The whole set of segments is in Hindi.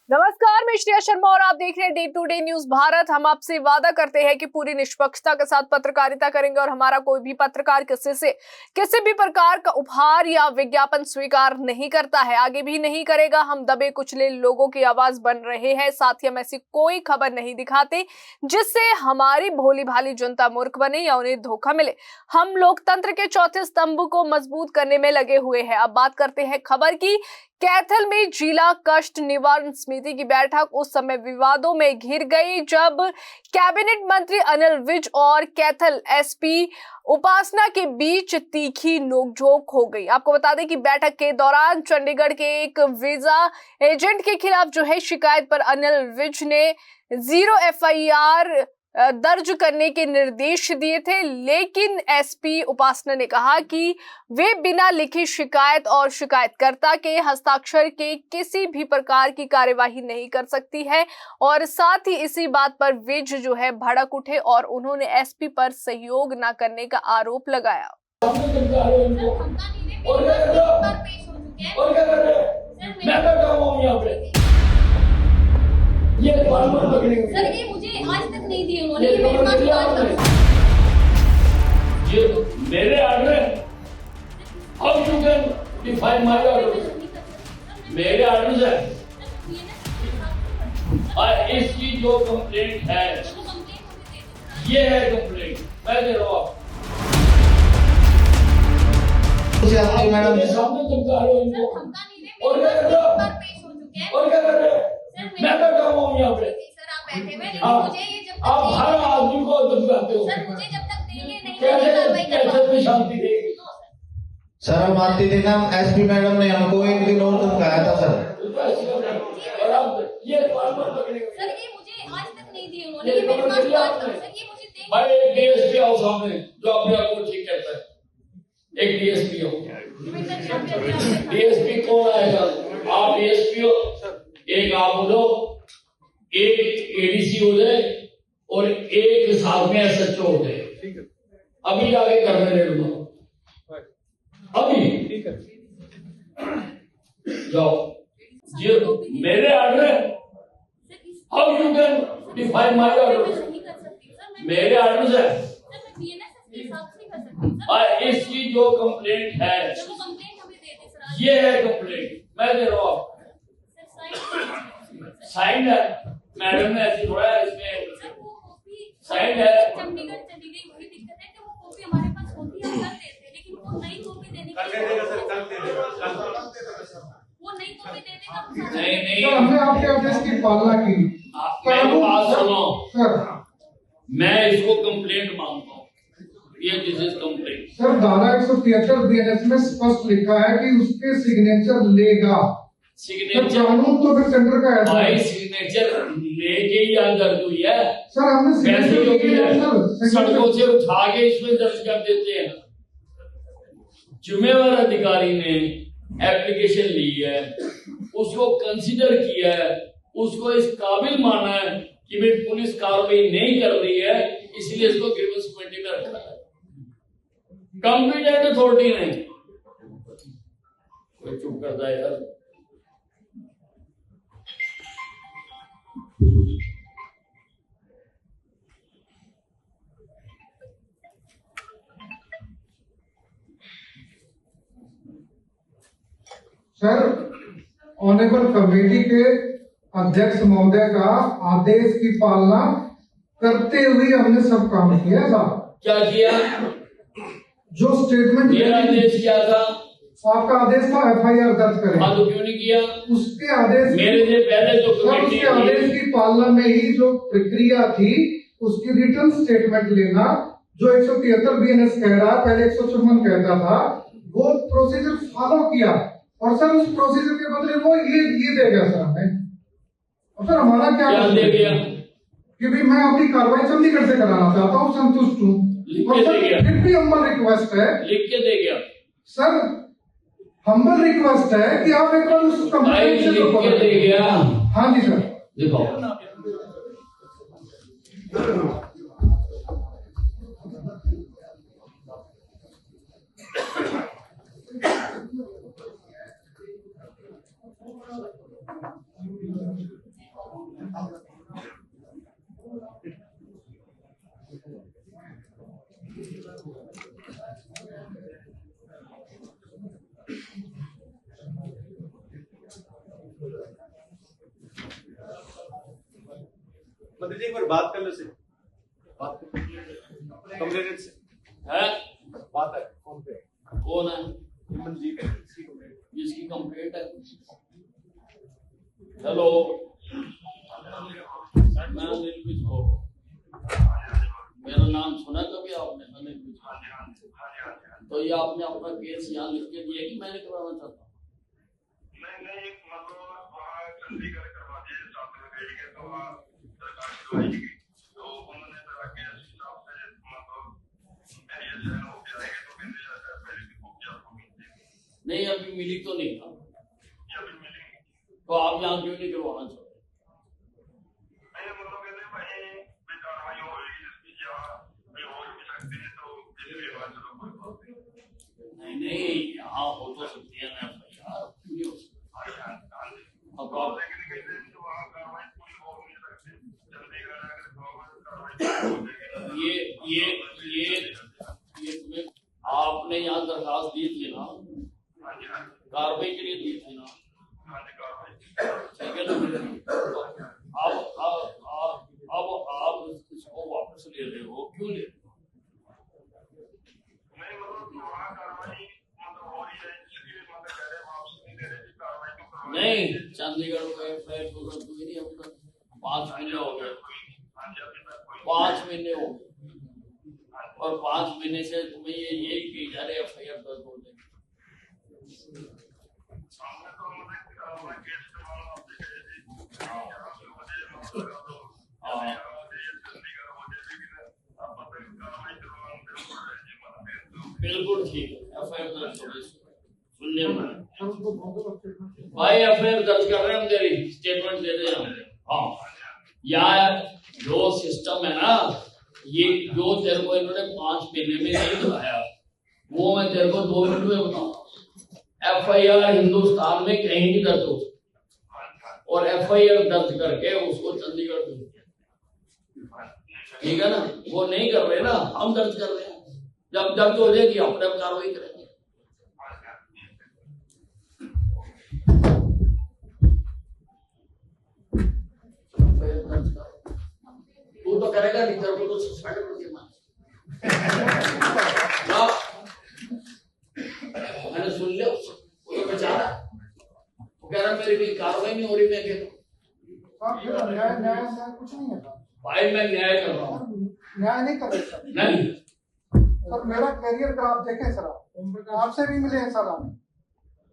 नमस्कार, मैं श्रेया शर्मा और आप देख रहे हैं day to day news Bharat. हम आपसे वादा करते हैं कि पूरी निष्पक्षता के साथ पत्रकारिता करेंगे और हमारा कोई भी पत्रकार किसी भी प्रकार का उपहार या विज्ञापन स्वीकार नहीं करता है, आगे भी नहीं करेगा। हम दबे कुचले लोगों की आवाज बन रहे हैं, साथ ही हम ऐसी कोई खबर नहीं दिखाते जिससे हमारी भोली भाली जनता मूर्ख बने या उन्हें धोखा मिले। हम लोकतंत्र के चौथे स्तंभ को मजबूत करने में लगे हुए हैं। अब बात करते हैं खबर की। कैथल में जिला कष्ट निवारण समिति की बैठक उस समय विवादों में घिर गई जब कैबिनेट मंत्री अनिल विज और कैथल एसपी उपासना के बीच तीखी नोकझोंक हो गई। आपको बता दें कि बैठक के दौरान चंडीगढ़ के एक वीजा एजेंट के खिलाफ जो है शिकायत पर अनिल विज ने 0 FIR दर्ज करने के निर्देश दिए थे, लेकिन एसपी उपासना ने कहा कि वे बिना लिखी शिकायत और शिकायतकर्ता के हस्ताक्षर के किसी भी प्रकार की कार्यवाही नहीं कर सकती है। और साथ ही इसी बात पर विज जो है भड़क उठे और उन्होंने एसपी पर सहयोग न करने का आरोप लगाया। सर ये मुझे आज तक नहीं दिए उन्होंने, ये मेरे पास ये मेरे order how you can define my order, मेरे ऑर्डर है। और इसकी जो कंप्लेंट है ये है कंप्लेंट, मैं दे रहा हूँ आपको। मैडम सामने चमका रहे हो इनको और क्या कर रहे हो, और क्या कर रहे हो? मैं बैठा हुआ हूँ यहाँ पे। सर आप बैठे हुए, लेकिन मुझे ये जब तक आप हर आदमी को दबाते हो। सर मुझे जब तक देंगे नहीं कैसे शांति देगी? सर हम आते थे ना, एसपी मैडम ने हमको एक दिन और धमकाया था सर। ये सर ये मुझे आज तक नहीं दिए उन्होंने, ये मेरे पास सर ये मुझे देंगे। भाई एक डीएसपी आओ सामने जो अपने आप को ठीक कहता है, एक डीएसपी हो। डीएसपी कौन आएगा? आप डीएसपी हो, एक आप हो जाओ, एक एडीसी हो जाए और एक साथ में एसएचओ हो जाए। अभी आगे करने ले लूंगा, अभी जाओ। ये मेरे ऑर्डर है, how you can define my order, मेरे ऑर्डर है। और इसकी जो कंप्लेंट है ये है कंप्लेंट, मैं दे रहा हूँ। साइन है मैडम ने, ऐसी थोड़ा है इसमें साइन है। चंडीगढ़ वही दिक्कत है कि वो कॉपी हमारे पास होती है, हम कर देते हैं, लेकिन वो नई कॉपी देने वो नई कॉपी देने का नहीं हमने आपके आदेश की पालना की। मेरी बात सुनो सर, मैं इसको कंप्लेंट मांगता हूँ, ये दिस इज कंप्लेंट। सर धारा 173 बीएनएस में स्पष्ट लिखा है कि उसके सिग्नेचर लेगा। सिग्नेचर कानून तो फिर सेंटर का है भाई, सिग्नेचर लेके ही याद दर्ज हुई है सर। हमने पैसे जो भी है सर सड़कों से उठा के इसमें दर्ज कर देते हैं। जिम्मेवार अधिकारी ने एप्लीकेशन ली है, उसको कंसीडर किया है, उसको इस काबिल माना है कि भाई पुलिस कार्रवाई नहीं कर रही है, इसलिए इसको ग्रीवेंस कमेटी में रखा है। कॉम्पिटेंट अथॉरिटी नहीं, कोई चुप कर जाए यार। सर ऑनरेबल कमेटी के अध्यक्ष महोदय का आदेश की पालना करते हुए हमने सब काम किया साहब। क्या किया? जो स्टेटमेंट मेरा आदेश क्या था? आपका आदेश था FIR दर्ज करें। हाँ, तो क्यों नहीं किया? उसके आदेश मेरे से पहले जो कमेटी उसके आदेश की पालना में ही जो प्रक्रिया थी उसकी रिटर्न स्टेटमेंट लेना, जो 173 BNS कह रहा, पहले 154 कहता था, वो प्रोसीजर फॉलो किया। और सर उस प्रोसीजर के बदले वो ये दे गया सर हमें। और सर हमारा क्या दे गया कि भाई मैं अपनी कार्रवाई चंडीगढ़ से कराना चाहता हूँ, संतुष्ट हूँ। और सर फिर भी हम्बल रिक्वेस्ट है, लिख के दे गया सर हम्बल रिक्वेस्ट है कि आप एक बार उस कंप्लेंट से लिख के दे गया। हाँ जी सर, दिखाओ। मंत्री जी एक बार बात कर लो से कंप्लेनेंट से है बात है फोन पे कौन है मनजीत जिसकी कंप्लेंट है? हेलो, मैं अनिल विज बोल रहा हूं। मेरा नाम सुना कभी आपने? अनिल विज। तो ये आपने अपना केस यहाँ लिख के दिया कि मैंने करवाना चाहता हूँ? नहीं मतलब वहाँ चंडीगढ़ करवा दिए साथ में बैठ के तो वहाँ सरकार करवाएगी तो उन्होंने कहा कि इस हिसाब से मतलब मेरी ये सहन हो जाएगी तो मैंने पहले भी बुक किया तो नहीं, अभी मिली तो नहीं था। ये अभी मिलेंगे तो आप यहाँ क्यों नहीं करवाना चाहते? नहीं मतलब कहते वहीं भी कार्रवाई होगी या भी हो भी सकती है तो इसलिए वहाँ चलो कोई बात नहीं। नहीं, यहाँ हो तो सकती है ना यार, क्यों नहीं हो सकती? अब आप लेकिन कहते हैं कि वहाँ कार्रवाई पूरी हो नहीं सकती चंडीगढ़ अगर कार्रवाई हो जाएगी ये तुम्हें आपने यहाँ दरखास्त दी थी ना, कार्रवाई के लिए दी थी ना, ठीक है ना? अब आप इसको वापस ले रहे हो, क्यों ले रहे हो? नहीं मतलब वहाँ कार्रवाई मतलब हो रही है इसलिए मतलब कह रहे वापस नहीं दे रहे जी कार्रवाई तो करवाई नहीं, चंडीगढ़ में फ्लैट को रद्द हुई नहीं, अब तक 5 महीने हो गए, 5 महीने हो गए, और 5 महीने से तुम्हें यही की जा रही FIR दर्ज हो जाएगी। हमने तो मतलब कार्रवाई केस करवाना आपसे कहे जी यहाँ से हो जाए मतलब हाँ, चंडीगढ़ हो जाए लेकिन आप बताइए कार्रवाई करवाना बिल्कुल है जी मतलब बिल्कुल ठीक है, FIR दर्ज हो गई। सुनिए सर उनको बहुत भाई, FIR दर्ज कर रहे हैं हम, तेरी स्टेटमेंट दे रहे हैं। हाँ यार, जो सिस्टम है ना, ये जो तेरे को इन्होंने 5 महीने में नहीं दिखाया, वो मैं तेरे को 2 मिनट में बताऊंगा। FIR हिंदुस्तान में कहीं नहीं दर्ज हो सकती, और FIR दर्ज करके उसको चंडीगढ़ भेज दिया, ठीक है ना? वो नहीं कर रहे ना, हम दर्ज कर रहे हैं। जब दर्ज हो जाएगी अपने आप कार्रवाई करेंगे। तू तो करेगा नहीं, तेरे को तो सस्पेंड कर दिया मैंने सुन लिया उसको, वो तो बेचारा वो कह रहा मेरी कोई कार्रवाई नहीं हो रही, मैं कहता न्याय कुछ नहीं है सर। भाई मैं न्याय कर रहा हूँ। न्याय नहीं कर रहे सर। नहीं सर मेरा कैरियर ग्राफ देखें सर, आपसे भी मिले हैं सर आप।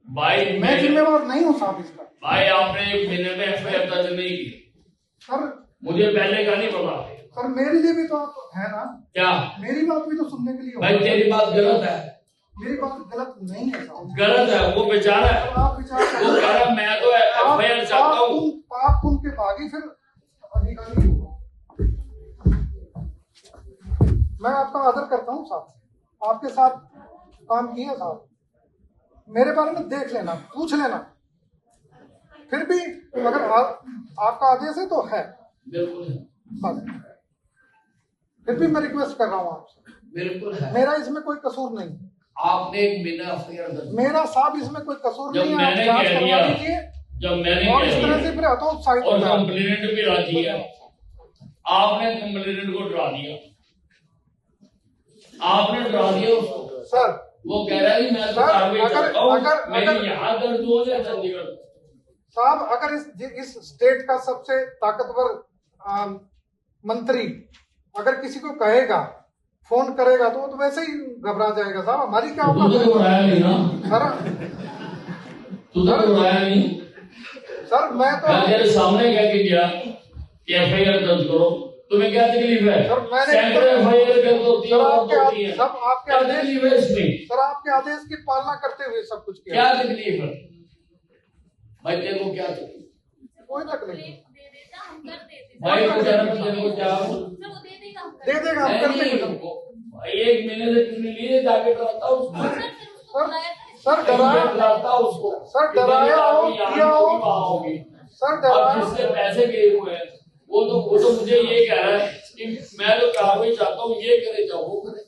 भाई, मैं जिम्मेवार नहीं हूँ साहब इसका। भाई आपने 1 महीने में FIR दर्ज नहीं की, सर मुझे पहले का नहीं पता। सर मेरे लिए भी तो आप है ना, क्या मेरी बात भी तो सुनने के लिए भाई? होगा। तेरी बात गलत है, मेरी बात गलत नहीं है साहब। गलत है। वो बेचारा है, आप विचार वो कह रहा मैं तो FIR चाहता हूँ। आप उनके बागी फिर अधिकारी होगा। मैं आपका आदर करता हूँ साहब, आपके साथ काम किया साहब, मेरे बारे में देख लेना, पूछ लेना, फिर भी अगर आपका आदेश है तो है बिल्कुल है, बस। फिर भी मैं रिक्वेस्ट कर रहा हूँ आपसे, बिल्कुल है। मेरा इसमें कोई कसूर नहीं। आपने 1 महीना FIR दर्ज, मेरा साहब इसमें कोई कसूर जब नहीं है, आप मैंने जांच कह करवा दिया, लीजिए। जब मैंने और कह इस तरह दिया से फिर हतोत्साहित और होता है। कंप्लेनेंट भी राजी है, आपने कंप्लेनेंट को डरा दिया, आपने डरा दिया उसको। सर वो कह रहा है कि मैं तो सर, कार्रवाई चाहता हूँ, मेरी अगर- यहाँ दर्ज हो जाए चंडीगढ़। साहब अगर इस स्टेट का सबसे ताकतवर मंत्री अगर किसी को कहेगा, फोन करेगा तो वो तो वैसे ही घबरा जाएगा साहब। हमारी क्या तू तो घबराया नहीं ना, सर तू तो घबराया नहीं। सर मैं तो मैं तेरे सामने कह के गया कि FIR दर्ज करो, तुम्हें क्या तकलीफ है? सर, मैंने- सैकड़ों FIR दर्ज होती है, सर, बहुत आपके होती है। सब आपके क्या आदेश तकलीफ है इसमें? सर आपके आदेश की पालना करते हुए सब कुछ किया। क्या तकलीफ है भाई? तेरे को क्या तकलीफ? कोई तकलीफ नहीं। दे देता हम कर देते भाई को जरा तेरे को क्या सर वो दे देगा हम कर दे देगा, हम कर देंगे सर। भाई 1 महीने से तुमने लिए जाके डराता उसको, सर फिर उसको बुलाया था सर डराया डराता उसको, सर, डराया हो, किया हो। होगी। सर अब डराया जिससे पैसे गए हुए हैं वो तो मुझे ये कह रहा है कि मैं तो कार्रवाई चाहता हूँ, ये करे चाहो वो करे।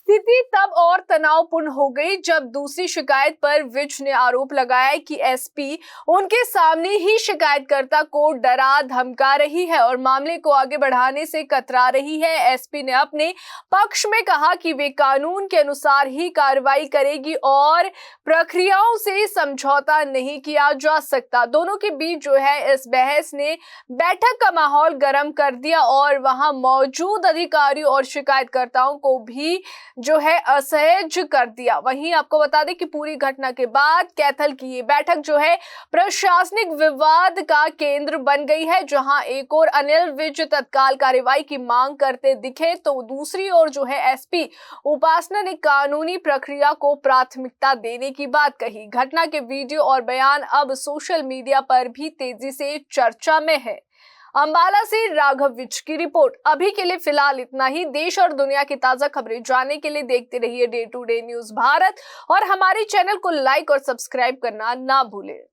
स्थिति तब और तनावपूर्ण हो गई जब दूसरी शिकायत पर विज ने आरोप लगाया कि एसपी उनके सामने ही शिकायतकर्ता को डरा धमका रही है और मामले को आगे बढ़ाने से कतरा रही है। एसपी ने अपने पक्ष में कहा कि वे कानून के अनुसार ही कार्रवाई करेगी और प्रक्रियाओं से समझौता नहीं किया जा सकता। दोनों के बीच जो है इस बहस ने बैठक का माहौल गर्म कर दिया और वहां मौजूद अधिकारियों और शिकायतकर्ताओं को भी जो है असहज कर दिया। वहीं आपको बता दें कि पूरी घटना के बाद कैथल की ये बैठक जो है प्रशासनिक विवाद का केंद्र बन गई है, जहां एक और अनिल विज तत्काल कार्रवाई की मांग करते दिखे तो दूसरी ओर जो है एसपी उपासना ने कानूनी प्रक्रिया को प्राथमिकता देने की बात कही। घटना के वीडियो और बयान अब सोशल मीडिया पर भी तेजी से चर्चा में है। अंबाला से राघव विज की रिपोर्ट। अभी के लिए फिलहाल इतना ही। देश और दुनिया की ताजा खबरें जानने के लिए देखते रहिए day to day news Bharat और हमारे चैनल को लाइक और सब्सक्राइब करना ना भूलें।